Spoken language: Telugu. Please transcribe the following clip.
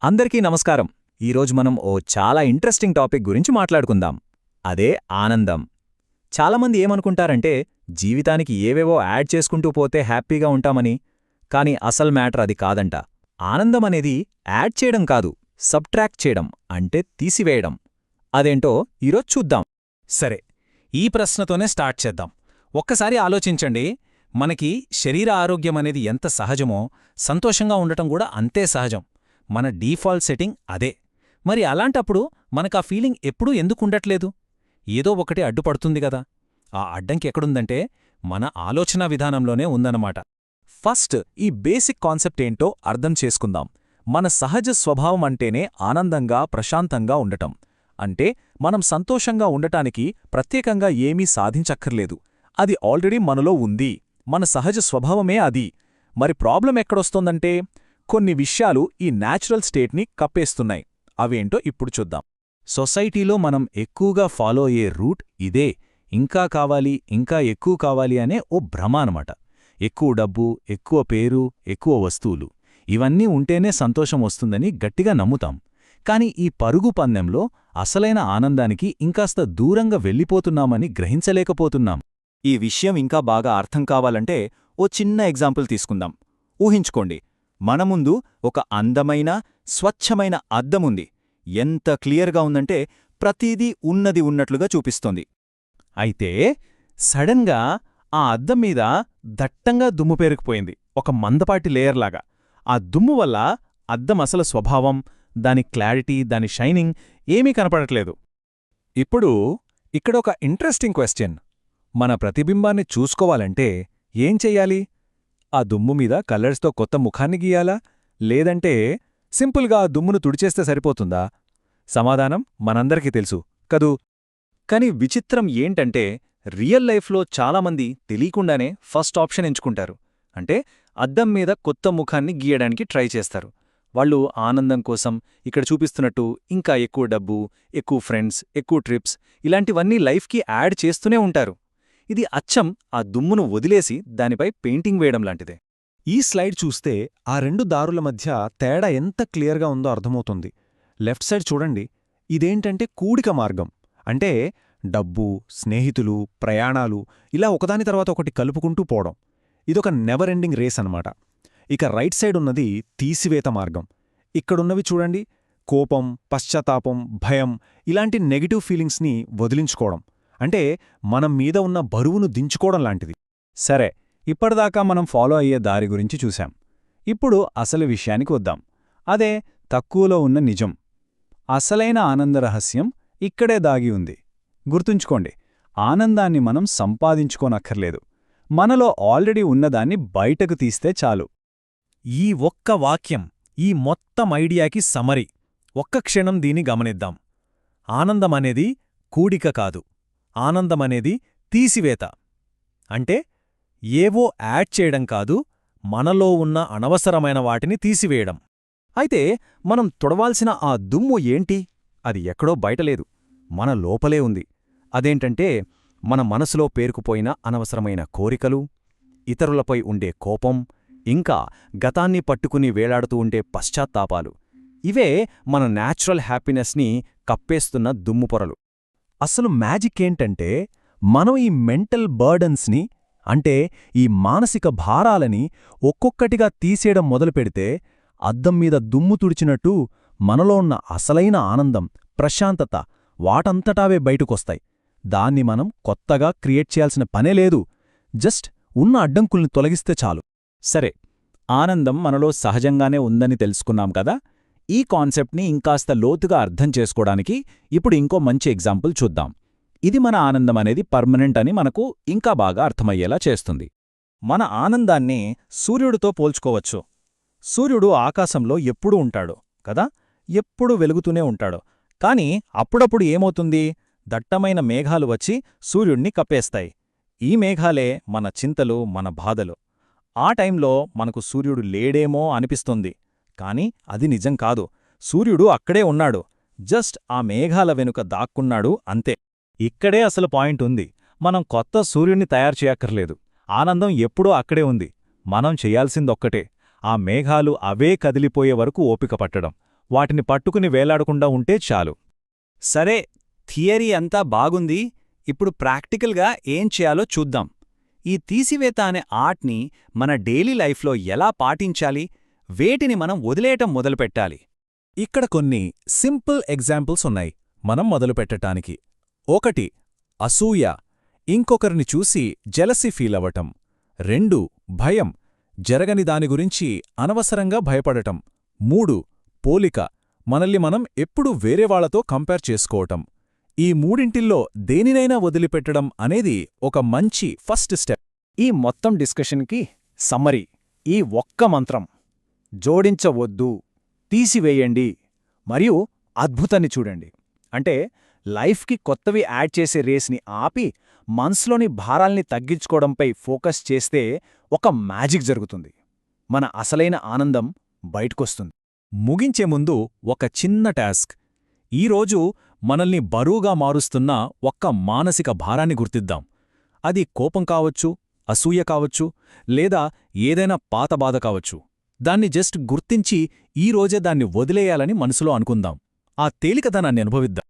అందరికీ నమస్కారం. ఈరోజు మనం ఓ చాలా ఇంట్రెస్టింగ్ టాపిక్ గురించి మాట్లాడుకుందాం. అదే ఆనందం. చాలామంది ఏమనుకుంటారంటే జీవితానికి ఏవేవో యాడ్ చేసుకుంటూ పోతే హ్యాపీగా ఉంటామని. కాని అసలు మ్యాటర్ అది కాదంట. ఆనందం అనేది యాడ్ చేయడం కాదు, సబ్ట్రాక్ట్ చేయడం, అంటే తీసివేయడం. అదేంటో ఈరోజు చూద్దాం. సరే, ఈ ప్రశ్నతోనే స్టార్ట్ చేద్దాం. ఒక్కసారి ఆలోచించండి. మనకి శరీర ఆరోగ్యమనేది ఎంత సహజమో, సంతోషంగా ఉండటం కూడా అంతే సహజం. మన డీఫాల్ట్ సెట్టింగ్ అదే. మరి అలాంటప్పుడు మనకా ఫీలింగ్ ఎప్పుడూ ఎందుకుండట్లేదు? ఏదో ఒకటి అడ్డుపడుతుంది గదా. ఆ అడ్డంకి ఎక్కడుందంటే మన ఆలోచనా విధానంలోనే ఉందన్నమాట. ఫస్ట్ ఈ బేసిక్ కాన్సెప్ట్ ఏంటో అర్థం చేసుకుందాం. మన సహజ స్వభావం అంటేనే ఆనందంగా, ప్రశాంతంగా ఉండటం. అంటే మనం సంతోషంగా ఉండటానికి ప్రత్యేకంగా ఏమీ సాధించక్కర్లేదు. అది ఆల్రెడీ మనలో ఉంది. మన సహజ స్వభావమే అది. మరి ప్రాబ్లం ఎక్కడొస్తోందంటే కొన్ని విషయాలు ఈ న్యాచురల్ స్టేట్ని కప్పేస్తున్నాయి. అవేంటో ఇప్పుడు చూద్దాం. సొసైటీలో మనం ఎక్కువగా ఫాలో అయ్యే రూట్ ఇదే. ఇంకా కావాలి, ఇంకా ఎక్కువ కావాలి అనే ఓ భ్రమ అనమాట. ఎక్కువ డబ్బు, ఎక్కువ పేరు, ఎక్కువ వస్తువులు ఇవన్నీ ఉంటేనే సంతోషం వస్తుందని గట్టిగా నమ్ముతాం. కాని ఈ పరుగు పందెంలో అసలైన ఆనందానికి ఇంకాస్త దూరంగా వెళ్ళిపోతున్నామని గ్రహించలేకపోతున్నాం. ఈ విషయం ఇంకా బాగా అర్థం కావాలంటే ఓ చిన్న ఎగ్జాంపుల్ తీసుకుందాం. ఊహించుకోండి, మన ముందు ఒక అందమైన, స్వచ్ఛమైన అద్దముంది. ఎంత క్లియర్గా ఉందంటే ప్రతీదీ ఉన్నది ఉన్నట్లుగా చూపిస్తోంది. అయితే సడన్గా ఆ అద్దం మీద దట్టంగా దుమ్ము పేరుకుపోయింది, ఒక మందపాటి లేయర్లాగా. ఆ దుమ్ము వల్ల అద్దం అసలు స్వభావం, దాని క్లారిటీ, దాని షైనింగ్ ఏమీ కనపడట్లేదు. ఇప్పుడు ఇక్కడొక ఇంట్రెస్టింగ్ క్వశ్చన్. మన ప్రతిబింబాన్ని చూసుకోవాలంటే ఏం చెయ్యాలి? ఆ దుమ్ము మీద కలర్స్తో కొత్త ముఖాన్ని గీయాలా, లేదంటే సింపుల్గా ఆ దుమ్మును తుడిచేస్తే సరిపోతుందా? సమాధానం మనందరికీ తెలుసు కదూ. కాని విచిత్రం ఏంటంటే రియల్ లైఫ్లో చాలామంది తెలియకుండానే ఫస్ట్ ఆప్షన్ ఎంచుకుంటారు. అంటే అద్దం మీద కొత్త ముఖాన్ని గీయడానికి ట్రై చేస్తారు. వాళ్ళు ఆనందం కోసం ఇక్కడ చూపిస్తున్నట్టు ఇంకా ఎక్కువ డబ్బు, ఎక్కువ ఫ్రెండ్స్, ఎక్కువ ట్రిప్స్ ఇలాంటివన్నీ లైఫ్కి యాడ్ చేస్తూనే ఉంటారు. ఇది అచ్చం ఆ దుమ్మును వదిలేసి దానిపై పెయింటింగ్ వేయడం లాంటిదే. ఈ స్లైడ్ చూస్తే ఆ రెండు దారుల మధ్య తేడా ఎంత క్లియర్గా ఉందో అర్థమవుతుంది. లెఫ్ట్ సైడ్ చూడండి, ఇదేంటంటే కూడిక మార్గం. అంటే డబ్బు, స్నేహితులు, ప్రయాణాలు ఇలా ఒకదాని తర్వాత ఒకటి కలుపుకుంటూ పోవడం. ఇదొక నెవర్ ఎండింగ్ రేస్ అన్నమాట. ఇక రైట్ సైడ్ ఉన్నది తీసివేత మార్గం. ఇక్కడున్నవి చూడండి, కోపం, పశ్చాత్తాపం, భయం ఇలాంటి నెగటివ్ ఫీలింగ్స్ని వదిలించుకోవడం. అంటే మనం మీద ఉన్న బరువును దించుకోవడం లాంటిది. సరే, ఇప్పటిదాకా మనం ఫాలో అయ్యే దారి గురించి చూశాం. ఇప్పుడు అసలు విషయానికి వద్దాం. అదే తక్కువలో ఉన్న నిజం. అసలైన ఆనంద రహస్యం ఇక్కడే దాగి ఉంది. గుర్తుంచుకోండి, ఆనందాన్ని మనం సంపాదించుకోనక్కర్లేదు. మనలో ఆల్రెడీ ఉన్నదాన్ని బయటకు తీస్తే చాలు. ఈ ఒక్క వాక్యం ఈ మొత్తం ఐడియాకి సమరి. ఒక్క క్షణం దీన్ని గమనిద్దాం. ఆనందమనేది కూడిక కాదు, ఆనందమనేది తీసివేత. అంటే ఏవో యాడ్ చేయడం కాదు, మనలో ఉన్న అనవసరమైన వాటిని తీసివేయడం. అయితే మనం తొడవాల్సిన ఆ దుమ్ము ఏంటి? అది ఎక్కడో బయటలేదు, మన లోపలే ఉంది. అదేంటంటే మన మనసులో పేరుకుపోయిన అనవసరమైన కోరికలు, ఇతరులపై ఉండే కోపం, ఇంకా గతాన్ని పట్టుకుని వేలాడుతూ ఉండే పశ్చాత్తాపాలు. ఇవే మన న్యాచురల్ హ్యాపీనెస్ని కప్పేస్తున్న దుమ్ముపొరలు. అసలు మ్యాజిక్ ఏంటంటే మనం ఈ మెంటల్ బర్డన్స్ని, అంటే ఈ మానసిక భారాలని ఒక్కొక్కటిగా తీసేయడం మొదలుపెడితే అద్దం మీద దుమ్ము తుడిచినట్టు మనలో ఉన్న అసలైన ఆనందం, ప్రశాంతత వాటంతటావే బయటకొస్తాయి. దాన్ని మనం కొత్తగా క్రియేట్ చేయాల్సిన పనే లేదు. జస్ట్ ఉన్న అడ్డంకుల్ని తొలగిస్తే చాలు. సరే, ఆనందం మనలో సహజంగానే ఉందని తెలుసుకున్నాం కదా. ఈ కాన్సెప్ట్ని ఇంకాస్త లోతుగా అర్థం చేసుకోవడానికి ఇప్పుడు ఇంకో మంచి ఎగ్జాంపుల్ చూద్దాం. ఇది మన ఆనందం అనేది పర్మనెంట్ అని మనకు ఇంకా బాగా అర్థమయ్యేలా చేస్తుంది. మన ఆనందాన్ని సూర్యుడితో పోల్చుకోవచ్చు. సూర్యుడు ఆకాశంలో ఎప్పుడూ ఉంటాడు కదా, ఎప్పుడూ వెలుగుతూనే ఉంటాడు. కాని అప్పుడప్పుడు ఏమవుతుంది? దట్టమైన మేఘాలు వచ్చి సూర్యుణ్ణి కప్పేస్తాయి. ఈ మేఘాలే మన చింతలు, మన బాధలు. ఆ టైంలో మనకు సూర్యుడు లేడేమో అనిపిస్తుంది. కాని అది నిజం కాదు. సూర్యుడు అక్కడే ఉన్నాడు, జస్ట్ ఆ మేఘాల వెనుక దాక్కున్నాడు అంతే. ఇక్కడే అసలు పాయింట్ ఉంది. మనం కొత్త సూర్యుణ్ణి తయారు చేయక్కర్లేదు. ఆనందం ఎప్పుడూ అక్కడే ఉంది. మనం చెయ్యాల్సిందొక్కటే, ఆ మేఘాలు అవే కదిలిపోయే వరకు ఓపిక పట్టడం. వాటిని పట్టుకుని వేలాడకుండా ఉంటే చాలు. సరే, థియరీ అంతా బాగుంది. ఇప్పుడు ప్రాక్టికల్గా ఏం చేయాలో చూద్దాం. ఈ తీసివేత అనే ఆర్ట్ని మన డైలీ లైఫ్లో ఎలా పాటించాలి, వేటిని మనం వదిలేయటం మొదలుపెట్టాలి? ఇక్కడ కొన్ని సింపుల్ ఎగ్జాంపుల్స్ ఉన్నాయి మనం మొదలుపెట్టటానికి. 1 అసూయ, ఇంకొకరిని చూసి జెలసీ ఫీలవ్వటం. 2 భయం, జరగని దాని గురించి అనవసరంగా భయపడటం. 3 పోలిక, మనల్ని మనం ఎప్పుడూ వేరేవాళ్లతో కంపేర్ చేసుకోవటం. ఈ మూడింటిల్లో దేనినైనా వదిలిపెట్టడం అనేది ఒక మంచి ఫస్ట్ స్టెప్. ఈ మొత్తం డిస్కషన్కి సమ్మరీ ఈ ఒక్క మంత్రం: జోడించవద్దు, తీసివేయండి, మరియు అద్భుతాన్ని చూడండి. అంటే లైఫ్కి కొత్తవి యాడ్ చేసే రేస్ని ఆపి మనసులోని భారాల్ని తగ్గించుకోవడంపై ఫోకస్ చేస్తే ఒక మ్యాజిక్ జరుగుతుంది. మన అసలైన ఆనందం బయటకొస్తుంది. ముగించే ముందు ఒక చిన్న టాస్క్. ఈరోజు మనల్ని బరువుగా మారుస్తున్న ఒక్క మానసిక భారాన్ని గుర్తిద్దాం. అది కోపం కావచ్చు, అసూయ కావచ్చు, లేదా ఏదైనా పాత బాధ కావచ్చు. దాన్ని జస్ట్ గుర్తించి ఈరోజే దాన్ని వదిలేయాలని మనసులో అనుకుందాం. ఆ తేలికదనాన్ని అనుభవిద్దాం.